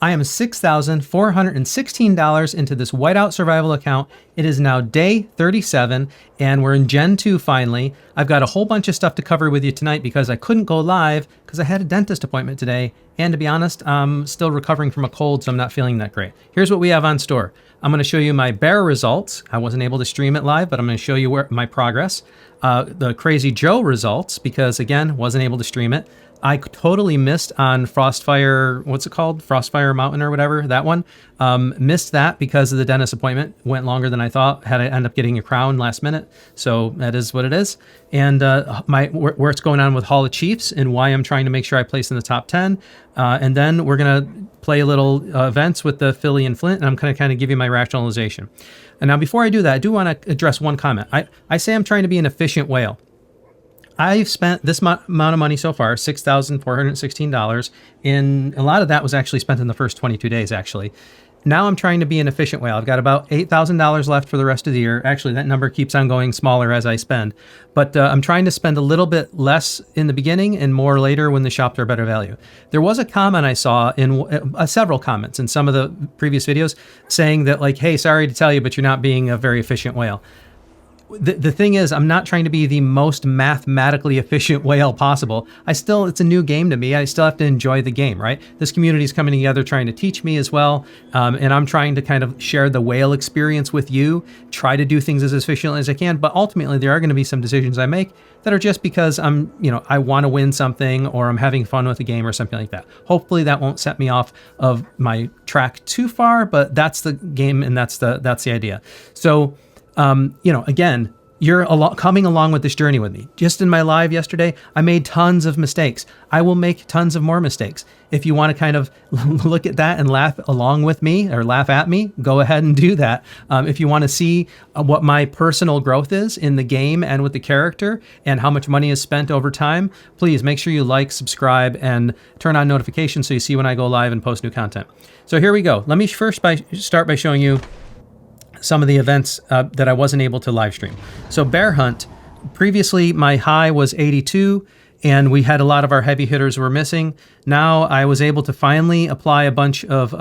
I am $6,416 into this Whiteout survival account. It is now day 37 and we're in Gen 2 finally. I've got a whole bunch of stuff to cover with you tonight because I couldn't go live because I had a dentist appointment today. And to be honest, I'm still recovering from a cold, so I'm not feeling that great. Here's what we have on store. I'm going to show you my bear results. I wasn't able to stream it live, but I'm going to show you my progress. The Crazy Joe results, because again, wasn't able to stream it. I totally missed on Frostfire, what's it called? Frostfire Mountain or whatever, that one. Missed that because of the dentist appointment. Went longer than I thought. Had to end up getting a crown last minute. So that is what it is. And where it's going on with Hall of Chiefs and why I'm trying to make sure I place in the top 10. And then we're going to play a little events with the Philly and Flint, and I'm going to kind of give you my rationalization. And now before I do that, I do want to address one comment. I say I'm trying to be an efficient whale. I've spent this amount of money so far, $6,416, and a lot of that was actually spent in the first 22 days, actually. Now I'm trying to be an efficient whale. I've got about $8,000 left for the rest of the year. Actually, that number keeps on going smaller as I spend. But I'm trying to spend a little bit less in the beginning and more later when the shops are better value. There was a comment I saw in several comments in some of the previous videos saying that like, hey, sorry to tell you, but you're not being a very efficient whale. The thing is, I'm not trying to be the most mathematically efficient whale possible. It's a new game to me. I still have to enjoy the game, right? This community is coming together trying to teach me as well. And I'm trying to kind of share the whale experience with you, try to do things as efficiently as I can. But ultimately, there are going to be some decisions I make that are just because I want to win something or I'm having fun with the game or something like that. Hopefully that won't set me off of my track too far, but that's the game and that's the idea. So, again, you're coming along with this journey with me. Just in my live yesterday, I made tons of mistakes. I will make tons of more mistakes. If you want to kind of look at that and laugh along with me or laugh at me, go ahead and do that. If you want to see what my personal growth is in the game and with the character and how much money is spent over time, please make sure you like, subscribe, and turn on notifications so you see when I go live and post new content. So here we go. Let me first start by showing you some of the events that I wasn't able to live stream. So bear hunt, previously my high was 82 and we had a lot of our heavy hitters were missing. Now I was able to finally apply a bunch of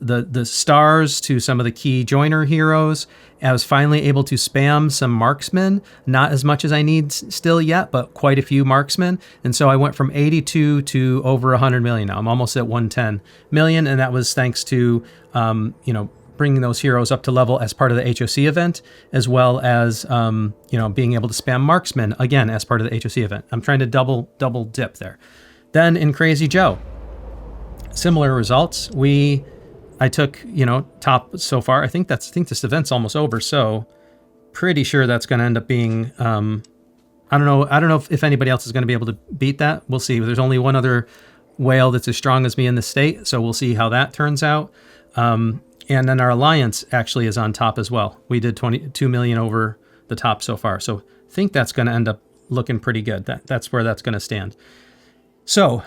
the stars to some of the key joiner heroes. I was finally able to spam some marksmen, not as much as I need still yet, but quite a few marksmen. And so I went from 82 to over 100 million now. I'm almost at 110 million. And that was thanks to, bringing those heroes up to level as part of the HOC event, as well as, being able to spam marksmen again as part of the HOC event. I'm trying to double dip there. Then in Crazy Joe, similar results. I took, top so far. I think this event's almost over. So pretty sure that's going to end up being, I don't know if anybody else is going to be able to beat that. We'll see. There's only one other whale that's as strong as me in the state. So we'll see how that turns out. And then our alliance actually is on top as well. We did 22 million over the top so far. So I think that's going to end up looking pretty good. That's where that's going to stand. So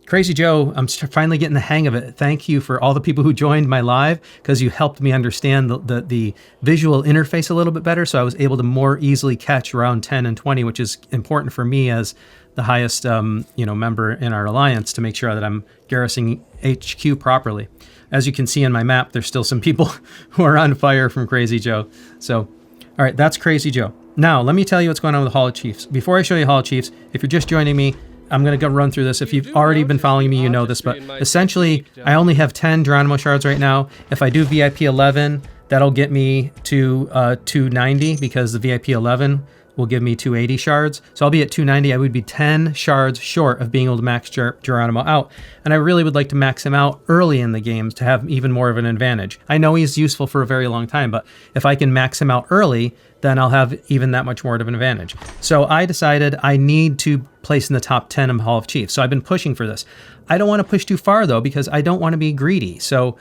Crazy Joe, I'm finally getting the hang of it. Thank you for all the people who joined my live because you helped me understand the visual interface a little bit better. So I was able to more easily catch around 10 and 20, which is important for me as the highest member in our alliance to make sure that I'm garrisoning HQ properly. As you can see in my map, there's still some people who are on fire from Crazy Joe. So, all right, that's Crazy Joe. Now, let me tell you what's going on with Hall of Chiefs. Before I show you Hall of Chiefs, if you're just joining me, I'm going to go run through this. If you've already been following me, you know this, but essentially, I only have 10 Geronimo shards right now. If I do VIP 11, that'll get me to 290 because the VIP 11 will give me 280 shards. So I'll be at 290. I would be 10 shards short of being able to max Geronimo out. And I really would like to max him out early in the games to have even more of an advantage. I know he's useful for a very long time, but if I can max him out early, then I'll have even that much more of an advantage. So I decided I need to place in the top 10 of Hall of Chiefs. So I've been pushing for this. I don't want to push too far though, because I don't want to be greedy. So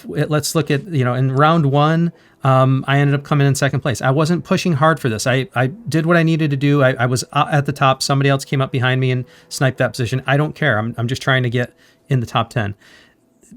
let's look at, in round one, I ended up coming in second place. I wasn't pushing hard for this. I did what I needed to do. I was at the top. Somebody else came up behind me and sniped that position. I don't care. I'm just trying to get in the top 10.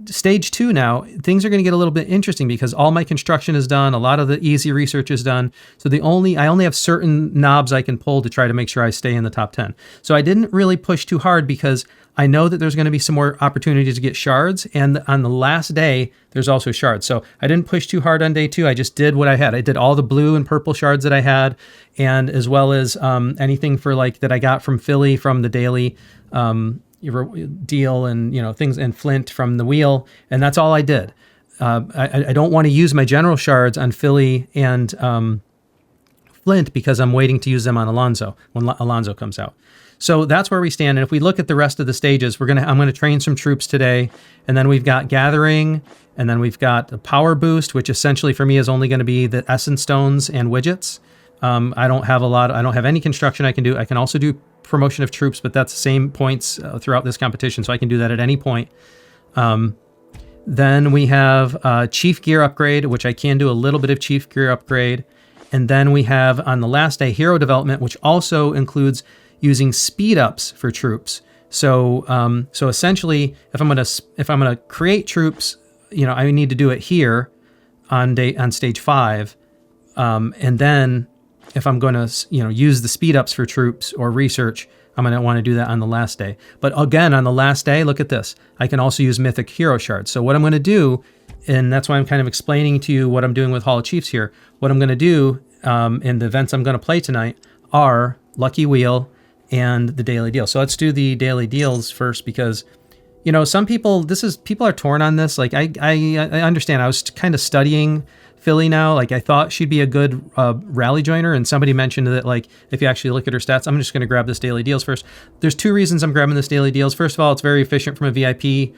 stage 2 now, things are going to get a little bit interesting because all my construction is done. A lot of the easy research is done. So I only have certain knobs I can pull to try to make sure I stay in the top 10. So I didn't really push too hard because I know that there's going to be some more opportunities to get shards. And on the last day, there's also shards. So I didn't push too hard on day 2. I just did what I had. I did all the blue and purple shards that I had, and as well as anything for like that I got from Philly from the daily deal, and things, and Flint from the wheel, and that's all I did. I don't want to use my general shards on Philly and Flint because I'm waiting to use them on Alonzo when Alonzo comes out. So that's where we stand. And if we look at the rest of the stages, I'm gonna train some troops today, and then we've got gathering, and then we've got a power boost, which essentially for me is only going to be the essence stones and widgets. I don't have any construction I can do. I can also do promotion of troops, but that's the same points throughout this competition, so I can do that at any point. Then we have chief gear upgrade, which I can do a little bit of chief gear upgrade. And then we have on the last day hero development, which also includes using speed ups for troops. So essentially, if I'm gonna create troops, I need to do it here on stage 5, and then if I'm going to, use the speed ups for troops or research, I'm going to want to do that on the last day. But again, on the last day, look at this. I can also use mythic hero shards. So what I'm going to do, and that's why I'm kind of explaining to you what I'm doing with Hall of Chiefs here. What I'm going to do in the events I'm going to play tonight are Lucky Wheel and the daily deal. So let's do the daily deals first, because some people, people are torn on this. Like I understand. I was kind of studying Philly now. Like I thought she'd be a good rally joiner, and somebody mentioned that like if you actually look at her stats, I'm just going to grab this daily deals first. There's 2 reasons I'm grabbing this daily deals. First of all, it's very efficient from a VIP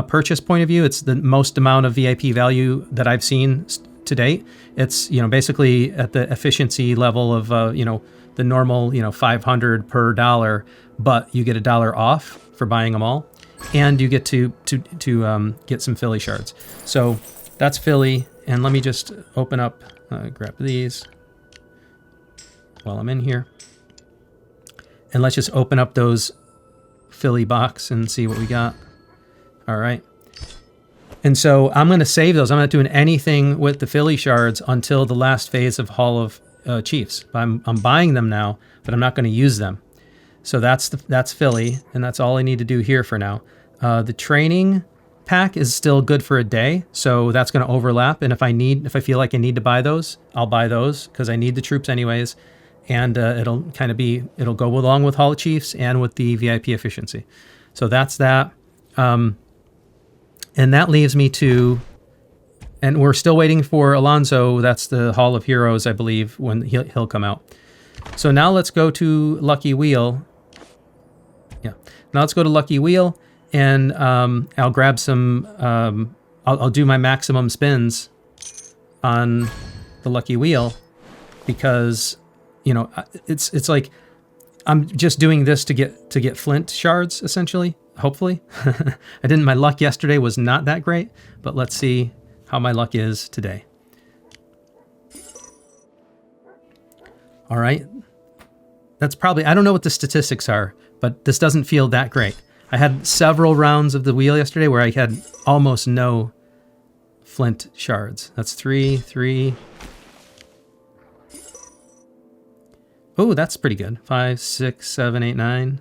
purchase point of view. It's the most amount of VIP value that I've seen to date. It's basically at the efficiency level of the normal 500 per dollar, but you get $1 off for buying them all, and you get to get some Philly shards. So that's Philly. And let me just open up, grab these while I'm in here. And let's just open up those Philly box and see what we got. All right. And so I'm going to save those. I'm not doing anything with the Philly shards until the last phase of Hall of Chiefs. I'm buying them now, but I'm not going to use them. So that's Philly, and that's all I need to do here for now. The training pack is still good for a day, so that's going to overlap. And if I feel like I need to buy those, I'll buy those because I need the troops anyways. And it'll go along with Hall of Chiefs and with the VIP efficiency. So that's that. And that leaves me to, and we're still waiting for Alonzo. That's the Hall of Heroes, I believe, when he'll come out. So now let's go to Lucky Wheel. Yeah. Now let's go to Lucky Wheel. And I'll grab some, I'll do my maximum spins on the Lucky Wheel because, it's like I'm just doing this to get Flint shards, essentially, hopefully. My luck yesterday was not that great, but let's see how my luck is today. All right. That's probably, I don't know what the statistics are, but this doesn't feel that great. I had several rounds of the wheel yesterday where I had almost no Flint shards. That's 3. Oh, that's pretty good. 5, 6, 7, 8, 9.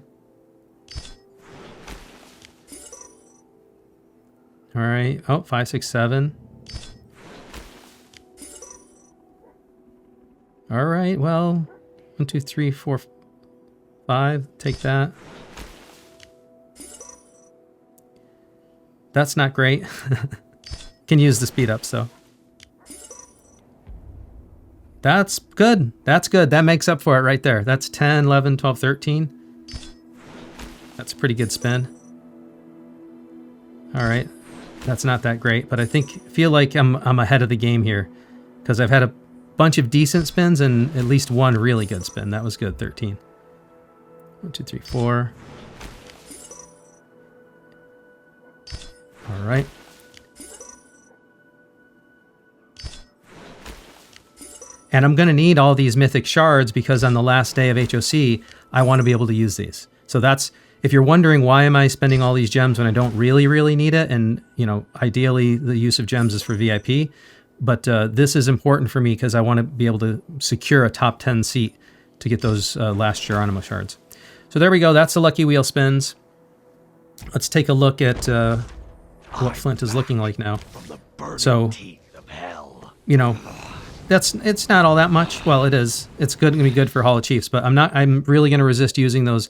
All right. Oh, 5, 6, 7. All right. Well, 1, 2, 3, 4, 5. Take that. That's not great. Can use the speed ups though. That's good. That's good. That makes up for it right there. That's 10, 11, 12, 13. That's a pretty good spin. All right. That's not that great, but I feel like I'm ahead of the game here because I've had a bunch of decent spins and at least one really good spin. That was good. 13. 1, 2, 3, 4. All right. And I'm going to need all these mythic shards because on the last day of HOC, I want to be able to use these. So that's, if you're wondering why am I spending all these gems when I don't really need it, and you know, ideally the use of gems is for VIP, but this is important for me because I want to be able to secure a top 10 seat to get those last Geronimo shards. So there we go. That's the lucky wheel spins. Let's take a look at what Flint is looking like now. So, you know, it's not all that much. Well, it is. It's going to be good for Hall of Chiefs, but I'm really going to resist using those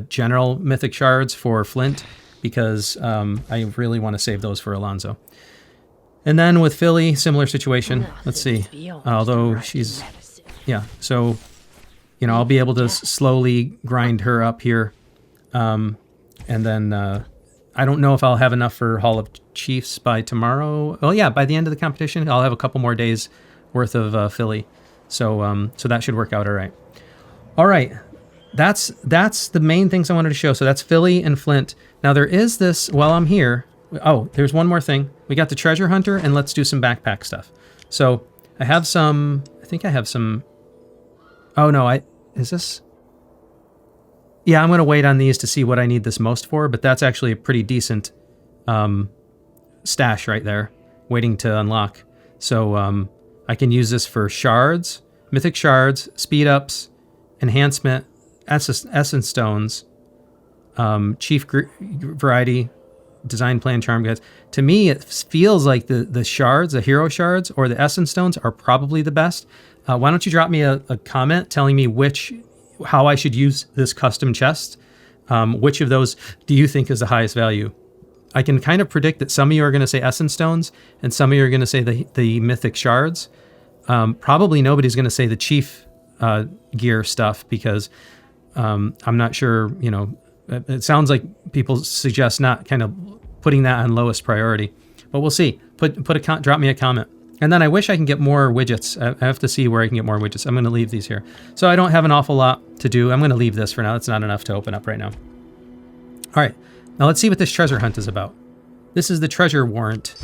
general mythic shards for Flint because I really want to save those for Alonzo. And then with Philly, similar situation. Let's see. Although she's, yeah. So, you know, I'll be able to slowly grind her up here. And then I don't know if I'll have enough for Hall of Chiefs by tomorrow. Well, yeah, by the end of the competition, I'll have a couple more days worth of Philly. So so that should work out all right. All right. That's the main things I wanted to show. So that's Philly and Flint. Now there is this, while I'm here, oh, there's one more thing. We got the treasure hunter, and let's do some backpack stuff. So I have some, I think I have some, oh no, is this? Yeah, I'm going to wait on these to see what I need this most for, but that's actually a pretty decent stash right there, waiting to unlock. So I can use this for shards, mythic shards, speed ups, enhancement, essence stones, chief variety, design plan, charm guides. To me, it feels like the shards, the hero shards, or the essence stones are probably the best. Why don't you drop me a comment telling me how I should use this custom chest? Which of those do you think is the highest value? I can kind of predict that some of you are going to say essence stones, and some of you are going to say the mythic shards. Probably nobody's going to say the chief gear stuff because I'm not sure, you know, it sounds like people suggest not kind of putting that on lowest priority, but we'll see. Drop me a comment. And then I wish I can get more widgets. I have to see where I can get more widgets. I'm going to leave these here. So I don't have an awful lot to do. I'm going to leave this for now. It's not enough to open up right now. All right, now let's see what this treasure hunt is about. This is the treasure warrant.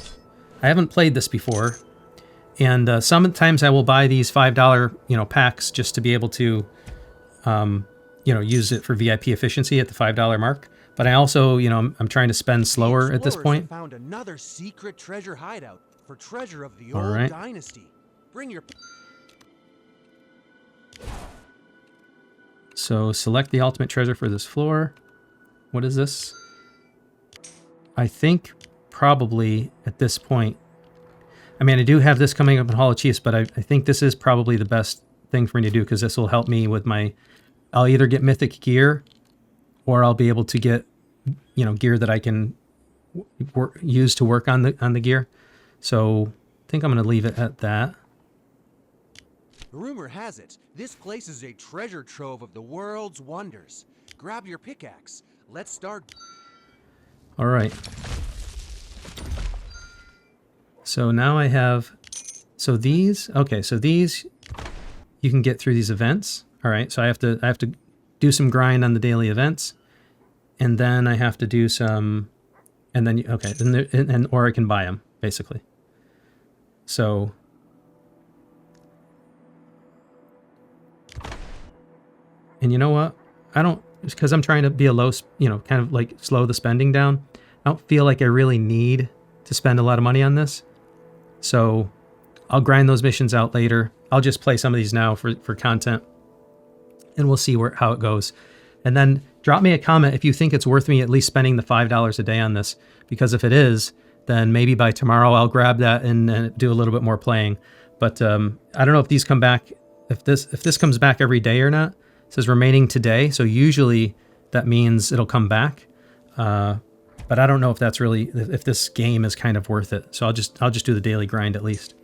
I haven't played this before. And sometimes I will buy these $5, you know, packs just to be able to, you know, use it for VIP efficiency at the $5 mark. But I also, you know, I'm trying to spend slower at this point. Found another secret treasure hideout for treasure of the old dynasty. Bring your. So select the ultimate treasure for this floor. What is this? I think probably at this point, I mean, I do have this coming up in Hall of Chiefs, but I think this is probably the best thing for me to do because this will help me with I'll either get mythic gear or I'll be able to get, you know, gear that I can use to work on the gear. So I think I'm going to leave it at that. Rumor has it, this place is a treasure trove of the world's wonders. Grab your pickaxe. Let's start. All right. So now I have, so these you can get through these events. All right. So I have to do some grind on the daily events, and then I have to do some, and then, okay. Or I can buy them basically. So and you know what? I don't, because I'm trying to be a low, you know, kind of like slow the spending down. I don't feel like I really need to spend a lot of money on this. So I'll grind those missions out later. I'll just play some of these now for content, and we'll see how it goes. And then drop me a comment if you think it's worth me at least spending the $5 a day on this, because if it is, then maybe by tomorrow I'll grab that and do a little bit more playing. But I don't know if these come back, if this comes back every day or not. It says remaining today, so usually that means it'll come back. But I don't know if that's really, if this game is kind of worth it. So I'll just do the daily grind at least.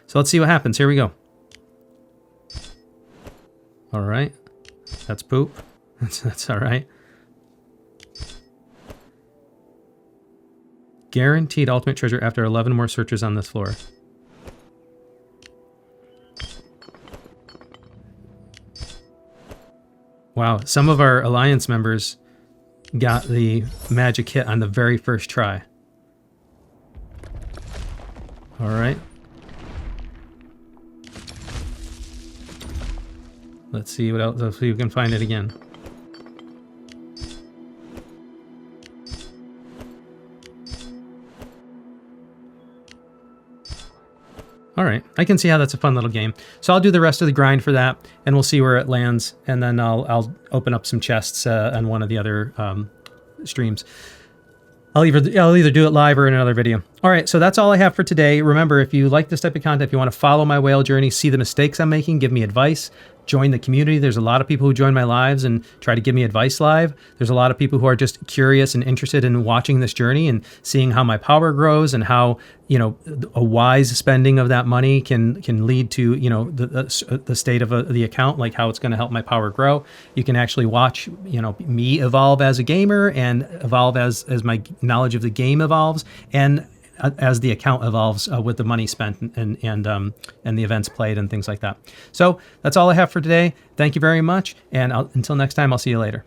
So let's see what happens. Here we go. All right, that's poop. That's all right. Guaranteed ultimate treasure after 11 more searches on this floor. Wow, some of our Alliance members got the magic hit on the very first try. All right. Let's see what else. Let's see if we can find it again. All right. I can see how that's a fun little game. So I'll do the rest of the grind for that, and we'll see where it lands, and then I'll open up some chests on one of the other streams. I'll either do it live or in another video. All right, so that's all I have for today. Remember, if you like this type of content, if you want to follow my whale journey, see the mistakes I'm making, give me advice, join the community. There's a lot of people who join my lives and try to give me advice live. There's a lot of people who are just curious and interested in watching this journey and seeing how my power grows and how, you know, a wise spending of that money can lead to, you know, the state of the account, like how it's going to help my power grow. You can actually watch, you know, me evolve as a gamer and evolve as my knowledge of the game evolves, and as the account evolves with the money spent and the events played and things like that. So that's all I have for today. Thank you very much, and until next time, I'll see you later.